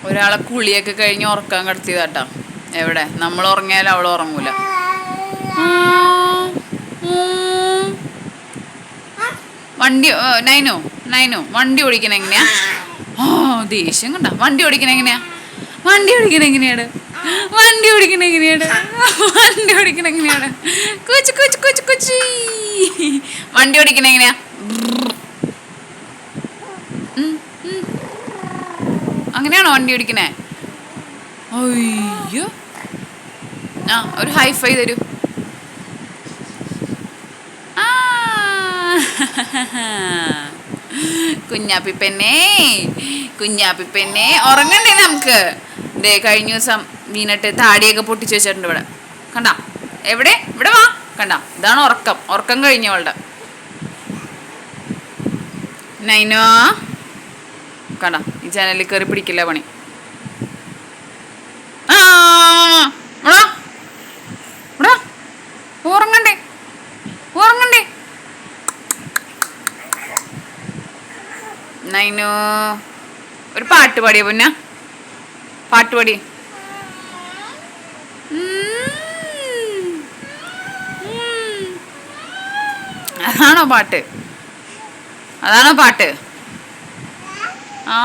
ഒരാളെ കുളിയൊക്കെ കഴിഞ്ഞ് ഉറക്കാൻ കിടത്തിയതാട്ടാ. എവിടെ നമ്മൾ ഉറങ്ങിയാലും അവൾ ഉറങ്ങൂല. വണ്ടി നൈനു നൈനു വണ്ടി ഓടിക്കണ എങ്ങനെയാ? ദേഷ്യം കണ്ട. വണ്ടി ഓടിക്കണ എങ്ങനെയാ? വണ്ടി ഓടിക്കണ എങ്ങനെയാണ്? വണ്ടി ഓടിക്കണ എങ്ങനെയാണ്? വണ്ടി ഓടിക്കണ എങ്ങനെയാണ്? കൊച്ചു കൊച്ചു കൊച്ചു കൊച്ചി. വണ്ടി ഓടിക്കണ എങ്ങനെയാ? അങ്ങനെയാണോ വണ്ടി ഓടിക്കണേ? അയ്യോ, ആ ഒരു ഹൈഫൈ തരൂ. കുഞ്ഞാപ്പിപ്പെണ്ണേ, കുഞ്ഞാപ്പിപ്പെണ്ണേ, ഉറങ്ങണ്ടേ നമുക്ക്? ദേ കഴിഞ്ഞ ദിവസം വീണിട്ട് താടിയൊക്കെ പൊട്ടിച്ച് വെച്ചിട്ടുണ്ട് ഇവിടെ. കണ്ട എവിടെ? ഇവിടെ വാ. കണ്ട, ഇതാണ് ഉറക്കം. ഉറക്കം കഴിഞ്ഞവളുടെ. നൈനോ കണ്ട, ഈ ചാനലിൽ കയറി പിടിക്കില്ല പണി. ഉറങ്ങണ്ടേ? ഉറങ്ങണ്ടേ? നൈനോ ഒരു പാട്ട് പാടിയ പൊന്ന, പാട്ട് പാടി. അതാണോ പാട്ട്? അതാണോ പാട്ട്? ആ